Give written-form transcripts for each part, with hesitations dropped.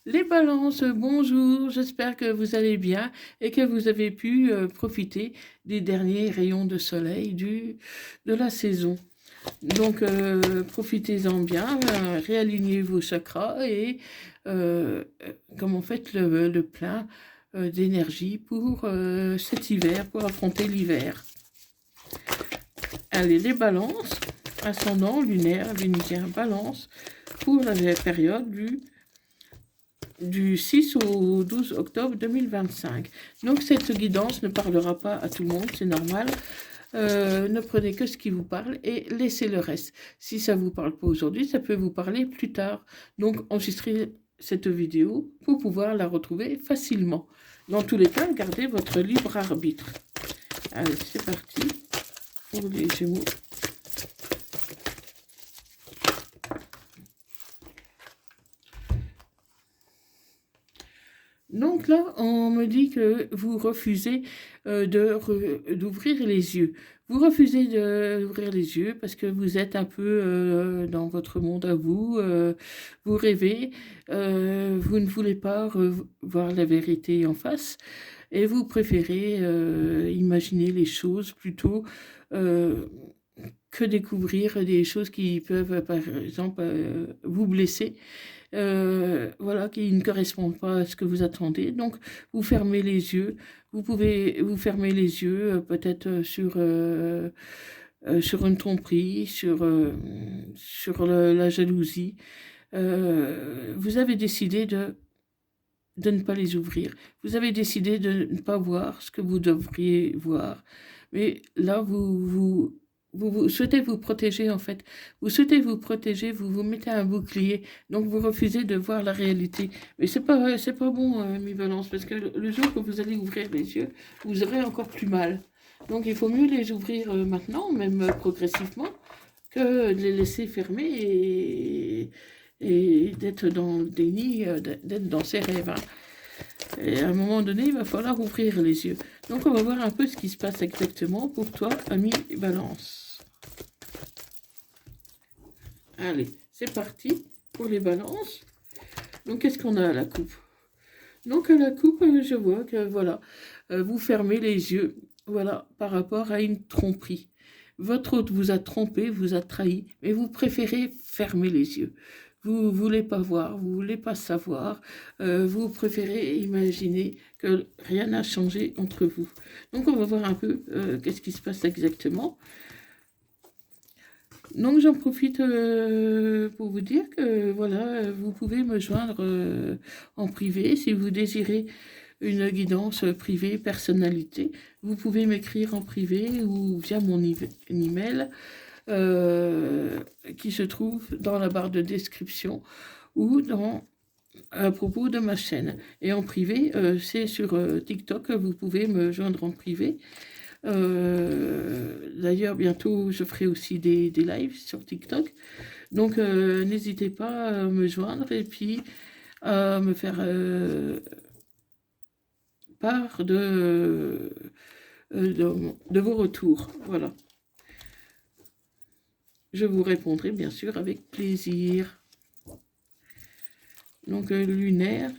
Les balances, bonjour, j'espère que vous allez bien et que vous avez pu profiter des derniers rayons de soleil de la saison. Donc, profitez-en bien, réalignez vos chakras et comment faites le plein d'énergie pour cet hiver, pour affronter l'hiver. Allez, les balances, ascendant, lunaire, vénusien, balance, pour la période du 6 au 12 octobre 2025. Donc cette guidance ne parlera pas à tout le monde, c'est normal. Ne prenez que ce qui vous parle et laissez le reste. Si ça ne vous parle pas aujourd'hui, ça peut vous parler plus tard. Donc enregistrez cette vidéo pour pouvoir la retrouver facilement. Dans tous les cas, gardez votre libre arbitre. Allez, c'est parti pour les Gémeaux. Donc là, on me dit que vous refusez d'ouvrir les yeux. Vous refusez d'ouvrir les yeux parce que vous êtes un peu dans votre monde à vous, vous rêvez, vous ne voulez pas voir la vérité en face et vous préférez imaginer les choses plutôt euh, que découvrir des choses qui peuvent, par exemple, vous blesser. Voilà, qui ne correspondent pas à ce que vous attendez. Donc, vous fermez les yeux. Vous pouvez vous fermer les yeux, peut-être sur une tromperie, sur la jalousie. Vous avez décidé de ne pas les ouvrir. Vous avez décidé de ne pas voir ce que vous devriez voir. Mais là, vous souhaitez vous protéger, en fait. Vous souhaitez vous protéger, vous vous mettez un bouclier, donc vous refusez de voir la réalité. Mais c'est pas bon, mi Valence, parce que le jour que vous allez ouvrir les yeux, vous aurez encore plus mal. Donc il faut mieux les ouvrir maintenant, même progressivement, que de les laisser fermer et d'être dans le déni, d'être dans ses rêves, hein. Et à un moment donné, il va falloir ouvrir les yeux. Donc on va voir un peu ce qui se passe exactement pour toi, ami Balance. Allez, c'est parti pour les balances. Donc qu'est-ce qu'on a à la coupe? Donc à la coupe, je vois que voilà, vous fermez les yeux, voilà, par rapport à une tromperie. Votre hôte vous a trompé, vous a trahi, mais vous préférez fermer les yeux. Vous ne voulez pas voir, vous ne voulez pas savoir, vous préférez imaginer que rien n'a changé entre vous. Donc on va voir un peu qu'est-ce qui se passe exactement. Donc j'en profite pour vous dire que voilà, vous pouvez me joindre en privé si vous désirez une guidance privée personnalité. Vous pouvez m'écrire en privé ou via mon email qui se trouve dans la barre de description ou à propos de ma chaîne. Et en privé, c'est sur TikTok, vous pouvez me joindre en privé. D'ailleurs, bientôt, je ferai aussi des lives sur TikTok. Donc, n'hésitez pas à me joindre et puis à me faire part de vos retours. Voilà. Je vous répondrai bien sûr avec plaisir. Donc, lunaire,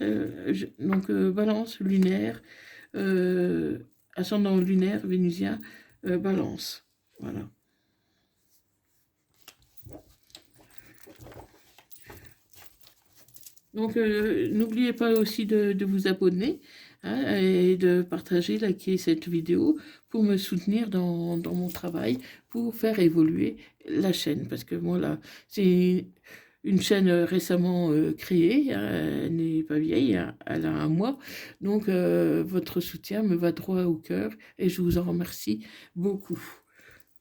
balance lunaire, ascendant lunaire, vénusien, balance. Voilà. Donc, n'oubliez pas aussi de vous abonner, hein, et de partager, liker cette vidéo pour me soutenir dans mon travail, pour faire évoluer la chaîne. Parce que voilà, c'est une chaîne récemment créée, hein, elle n'est pas vieille, hein, elle a un mois. Donc, votre soutien me va droit au cœur et je vous en remercie beaucoup.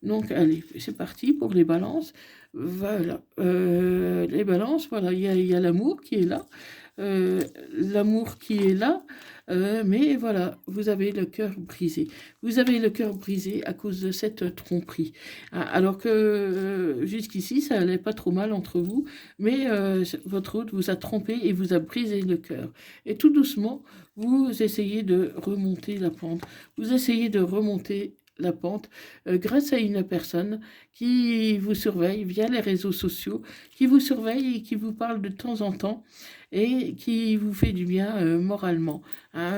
Donc, allez, c'est parti pour les balances. Voilà. Les balances, voilà, il y a l'amour qui est là. L'amour qui est là. Mais voilà, vous avez le cœur brisé. Vous avez le cœur brisé à cause de cette tromperie. Ah, alors que jusqu'ici, ça allait pas trop mal entre vous, mais votre hôte vous a trompé et vous a brisé le cœur. Et tout doucement, vous essayez de remonter la pente. Vous essayez de remonter la pente grâce à une personne qui vous surveille via les réseaux sociaux, qui vous surveille et qui vous parle de temps en temps et qui vous fait du bien moralement. Hein.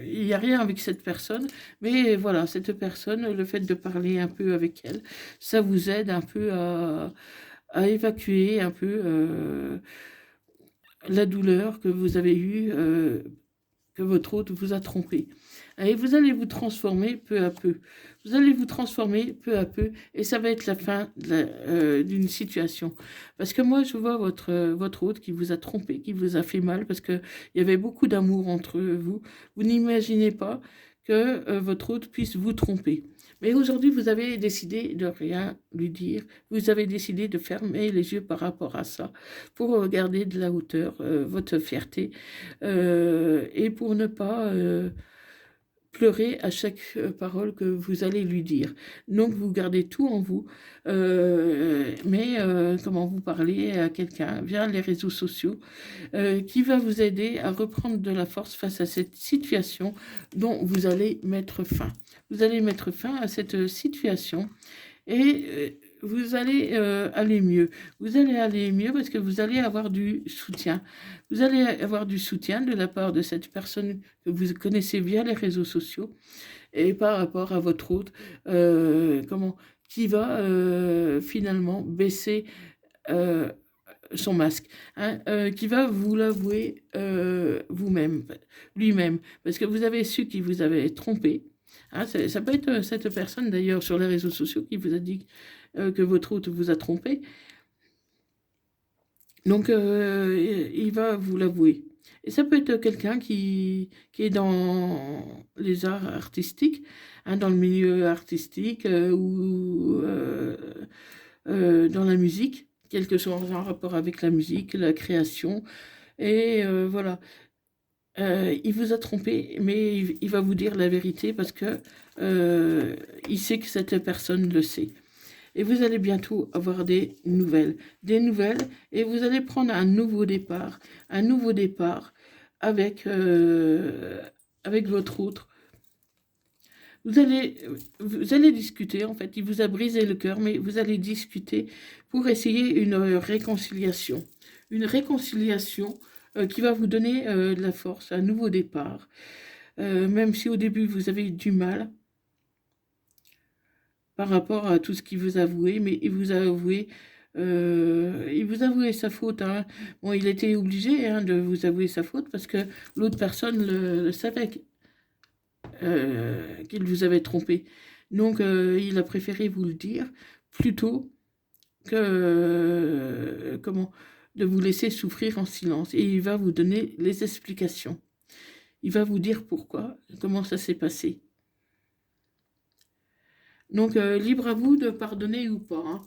Il n'y a rien avec cette personne, mais voilà, cette personne, le fait de parler un peu avec elle, ça vous aide un peu à évacuer un peu la douleur que vous avez eue, que votre hôte vous a trompé. Et vous allez vous transformer peu à peu. Vous allez vous transformer peu à peu et ça va être la fin d'une situation. Parce que moi, je vois votre hôte qui vous a trompé, qui vous a fait mal parce qu'il y avait beaucoup d'amour entre vous. Vous n'imaginez pas que votre hôte puisse vous tromper. Mais aujourd'hui, vous avez décidé de rien lui dire. Vous avez décidé de fermer les yeux par rapport à ça pour garder de la hauteur, votre fierté et pour ne pas pleurer à chaque parole que vous allez lui dire. Donc vous gardez tout en vous, mais comment vous parlez à quelqu'un via les réseaux sociaux qui va vous aider à reprendre de la force face à cette situation dont vous allez mettre fin. Vous allez mettre fin à cette situation et vous allez aller mieux. Vous allez aller mieux parce que vous allez avoir du soutien. Vous allez avoir du soutien de la part de cette personne que vous connaissez via les réseaux sociaux et par rapport à votre hôte, qui va finalement baisser euh, son masque, hein, qui va vous l'avouer vous-même, lui-même, parce que vous avez su qu'il vous avait trompé. Hein, ça peut être cette personne d'ailleurs sur les réseaux sociaux qui vous a dit que votre hôte vous a trompé. Donc il va vous l'avouer. Et ça peut être quelqu'un qui est dans les arts artistiques, hein, dans le milieu artistique ou dans la musique, quelque chose en rapport avec la musique, la création. Et voilà. Il vous a trompé, mais il va vous dire la vérité parce que il sait que cette personne le sait. Et vous allez bientôt avoir des nouvelles, et vous allez prendre un nouveau départ avec votre autre. Vous allez discuter, en fait, il vous a brisé le cœur, mais vous allez discuter pour essayer une réconciliation. Une réconciliation qui va vous donner de la force, un nouveau départ. Même si au début vous avez eu du mal par rapport à tout ce qu'il vous a avoué, mais il vous a avoué sa faute. Hein. Bon, il était obligé de vous avouer sa faute parce que l'autre personne le savait qu'il vous avait trompé. Donc, il a préféré vous le dire plutôt que de vous laisser souffrir en silence. Et il va vous donner les explications. Il va vous dire pourquoi, comment ça s'est passé. Donc, libre à vous de pardonner ou pas. Hein.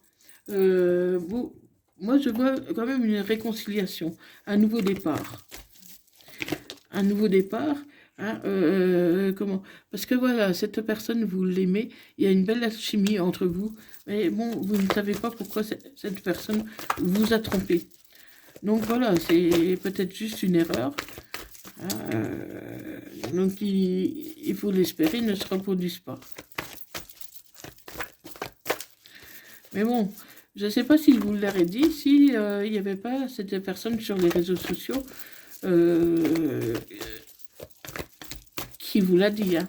Moi, je vois quand même une réconciliation, un nouveau départ. Un nouveau départ. Hein, parce que voilà, cette personne, vous l'aimez, il y a une belle alchimie entre vous, mais bon, vous ne savez pas pourquoi cette personne vous a trompé. Donc voilà, c'est peut-être juste une erreur. Donc il faut l'espérer, ne se reproduise pas. Mais bon, je ne sais pas si vous l'aurais dit, si il n'y avait pas cette personne sur les réseaux sociaux qui vous l'a dit, hein,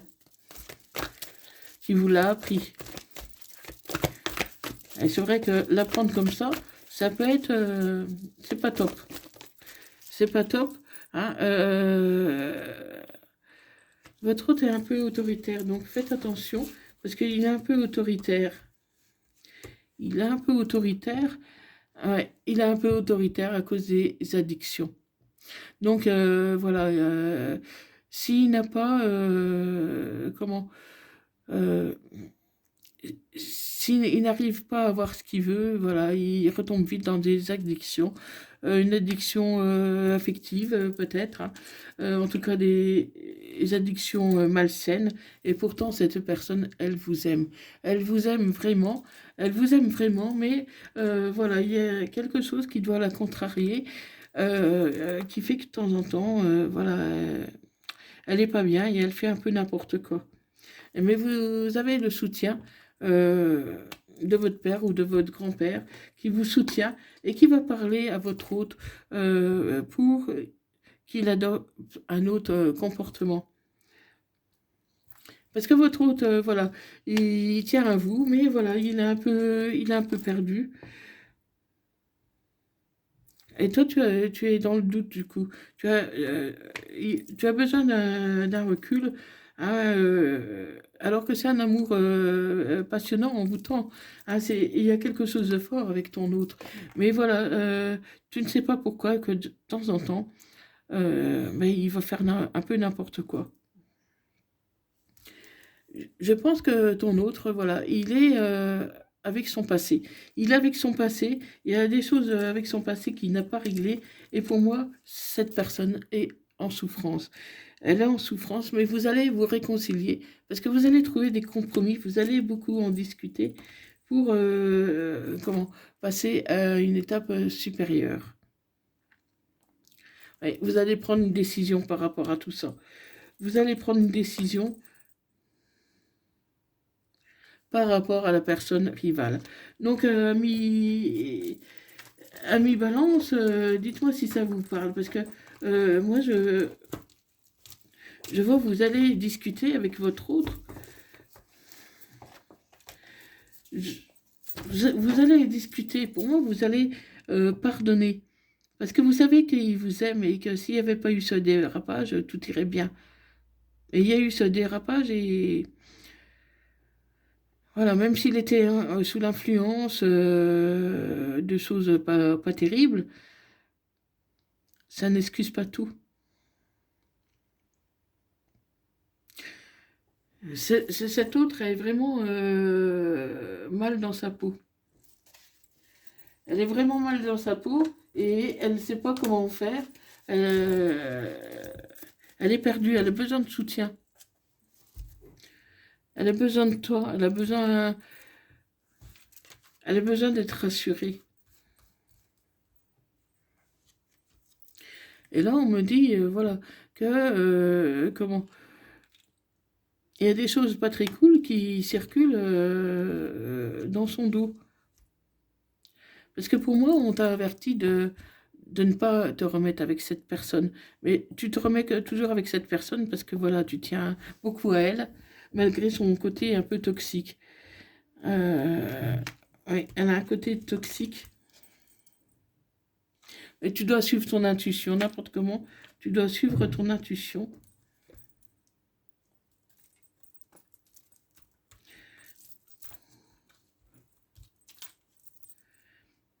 qui vous l'a appris. Et c'est vrai que l'apprendre comme ça peut être... c'est pas top. C'est pas top. Hein, votre hôte est un peu autoritaire, donc faites attention, parce qu'il est un peu autoritaire. Il est un peu autoritaire. Ouais, il est un peu autoritaire à cause des addictions. Donc, voilà. S'il n'a pas... s'il n'arrive pas à avoir ce qu'il veut, voilà, il retombe vite dans des addictions. Une addiction affective, peut-être. Hein. En tout cas, des addictions malsaines. Et pourtant, cette personne, elle vous aime. Elle vous aime vraiment. Elle vous aime vraiment, mais voilà, il y a quelque chose qui doit la contrarier, qui fait que de temps en temps, voilà, elle n'est pas bien et elle fait un peu n'importe quoi. Mais vous avez le soutien euh, de votre père ou de votre grand-père qui vous soutient et qui va parler à votre hôte pour qu'il adopte un autre comportement. Parce que votre hôte, voilà, il tient à vous, mais voilà, il est un peu perdu. Et toi, tu es dans le doute du coup. Tu as besoin d'un recul, hein, alors que c'est un amour passionnant, envoûtant. Hein, il y a quelque chose de fort avec ton autre. Mais voilà, tu ne sais pas pourquoi que de temps en temps, mais il va faire un peu n'importe quoi. Je pense que ton autre, voilà, il est avec son passé. Il est avec son passé, il y a des choses avec son passé qu'il n'a pas réglées, et pour moi, cette personne est en souffrance. Elle est en souffrance, mais vous allez vous réconcilier, parce que vous allez trouver des compromis, vous allez beaucoup en discuter pour comment passer à une étape supérieure. Ouais, vous allez prendre une décision par rapport à tout ça. Vous allez prendre une décision par rapport à la personne rivale. Donc, ami Balance, dites-moi si ça vous parle, parce que moi, je vois que vous allez discuter avec votre autre. Vous allez discuter, pour moi, vous allez pardonner. Parce que vous savez qu'il vous aime et que s'il n'y avait pas eu ce dérapage, tout irait bien. Et il y a eu ce dérapage et voilà, même s'il était hein, sous l'influence de choses pas terribles, ça n'excuse pas tout. Cette autre est vraiment mal dans sa peau. Elle est vraiment mal dans sa peau et elle ne sait pas comment faire. Elle est perdue, elle a besoin de soutien. Elle a besoin de toi, elle a besoin d'être rassurée. Et là, on me dit, voilà, que, comment, il y a des choses pas très cool qui circulent dans son dos. Parce que pour moi, on t'a averti de ne pas te remettre avec cette personne. Mais tu te remets toujours avec cette personne parce que voilà, tu tiens beaucoup à elle, malgré son côté un peu toxique. Euh, oui, elle a un côté toxique. Et tu dois suivre ton intuition, n'importe comment. Tu dois suivre ton intuition.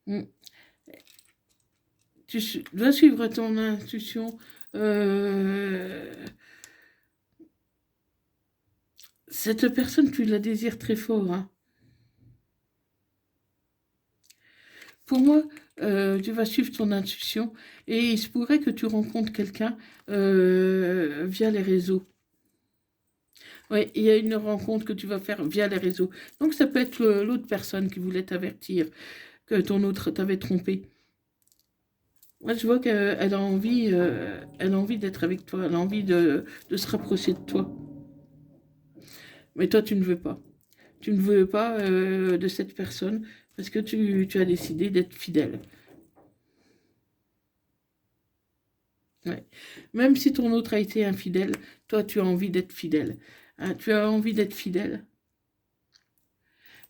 Mm. Tu dois suivre ton intuition. Euh, cette personne, tu la désires très fort. Hein. Pour moi, tu vas suivre ton intuition et il se pourrait que tu rencontres quelqu'un via les réseaux. Oui, il y a une rencontre que tu vas faire via les réseaux. Donc ça peut être l'autre personne qui voulait t'avertir que ton autre t'avait trompé. Moi, je vois elle a envie d'être avec toi, elle a envie de se rapprocher de toi. Mais toi, tu ne veux pas. Tu ne veux pas de cette personne parce que tu as décidé d'être fidèle. Ouais. Même si ton autre a été infidèle, toi, tu as envie d'être fidèle. Hein, tu as envie d'être fidèle.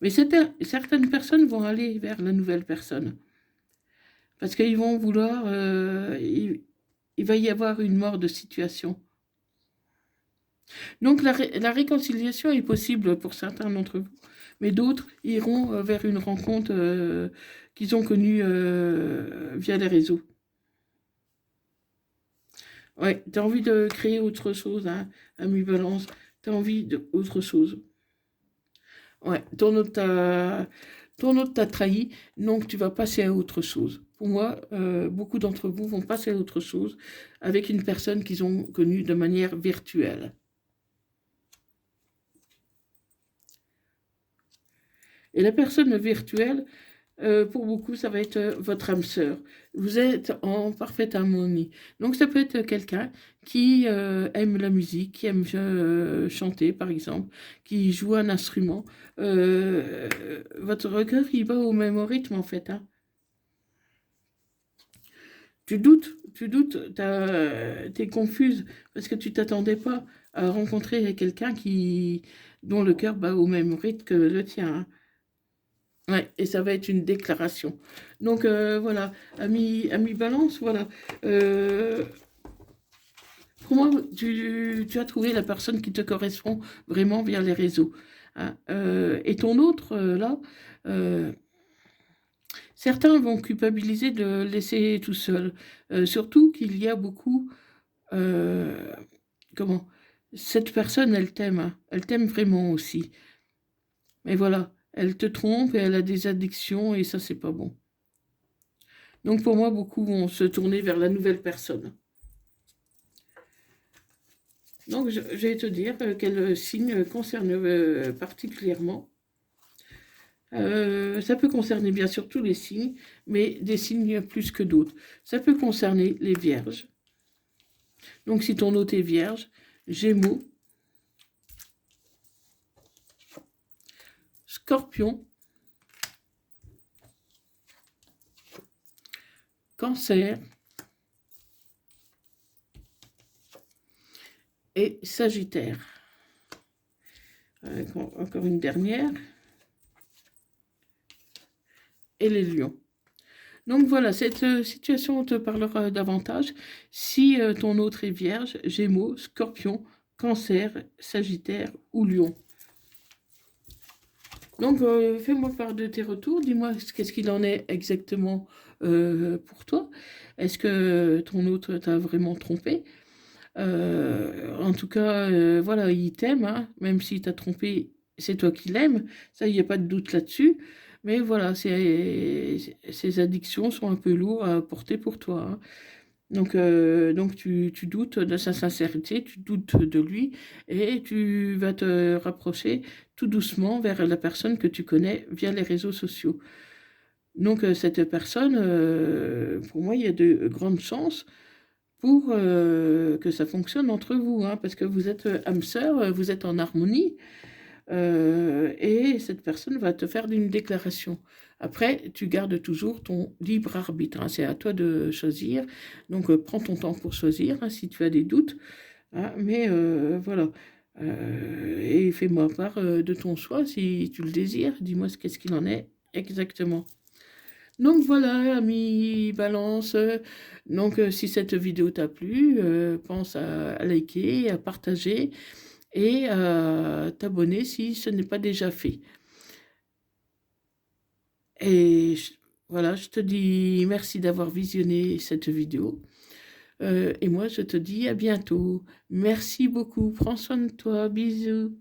Mais certaines personnes vont aller vers la nouvelle personne. Parce qu'ils vont vouloir... il va y avoir une mort de situation. Donc la réconciliation est possible pour certains d'entre vous. Mais d'autres iront vers une rencontre qu'ils ont connue via les réseaux. Ouais, tu as envie de créer autre chose, hein, ami Balance. Tu as envie d'autre chose. Ouais, ton autre t'a trahi, donc tu vas passer à autre chose. Pour moi, beaucoup d'entre vous vont passer à autre chose avec une personne qu'ils ont connue de manière virtuelle. Et la personne virtuelle, pour beaucoup, ça va être votre âme sœur. Vous êtes en parfaite harmonie. Donc, ça peut être quelqu'un qui aime la musique, qui aime chanter, par exemple, qui joue un instrument. Votre cœur, il va au même rythme, en fait, hein. Tu doutes, t'es confuse parce que tu t'attendais pas à rencontrer quelqu'un dont le cœur bat au même rythme que le tien, hein. Ouais, et ça va être une déclaration. Donc voilà, ami Balance, voilà. Euh, pour moi, tu as trouvé la personne qui te correspond vraiment via les réseaux, hein. Et ton autre, là, euh, certains vont culpabiliser de le laisser tout seul. Surtout qu'il y a beaucoup... euh, comment? Cette personne, elle t'aime, hein. Elle t'aime vraiment aussi. Mais voilà, elle te trompe et elle a des addictions et ça, c'est pas bon. Donc pour moi, beaucoup vont se tourner vers la nouvelle personne. Donc je vais te dire quel signe concerne particulièrement. Ça peut concerner bien sûr tous les signes, mais des signes plus que d'autres. Ça peut concerner les vierges. Donc si ton hôte est vierge, Gémeaux, Scorpion, Cancer et Sagittaire. Encore une dernière. Et les lions. Donc voilà, cette situation te parlera davantage si ton autre est vierge, Gémeaux, Scorpion, Cancer, Sagittaire ou Lion. Donc fais-moi part de tes retours, dis-moi qu'est-ce qu'il en est exactement pour toi. Est-ce que ton autre t'a vraiment trompé? En tout cas, voilà, il t'aime, hein, même s'il t'a trompé, c'est toi qui l'aimes, ça, il n'y a pas de doute là-dessus. Mais voilà, ces addictions sont un peu lourdes à porter pour toi, hein. Donc tu doutes de sa sincérité, tu doutes de lui, et tu vas te rapprocher tout doucement vers la personne que tu connais via les réseaux sociaux. Donc cette personne, pour moi, il y a de grandes chances pour que ça fonctionne entre vous, hein, parce que vous êtes âme sœur, vous êtes en harmonie, et cette personne va te faire une déclaration. Après, tu gardes toujours ton libre arbitre, hein, c'est à toi de choisir, donc prends ton temps pour choisir, hein, si tu as des doutes, hein, mais voilà. Et fais-moi part de ton choix si tu le désires, dis-moi qu'est-ce qu'il en est exactement. Donc voilà, ami Balance. Donc si cette vidéo t'a plu, pense à liker, à partager et à t'abonner si ce n'est pas déjà fait. Et voilà, je te dis merci d'avoir visionné cette vidéo. Et moi, je te dis à bientôt. Merci beaucoup. Prends soin de toi. Bisous.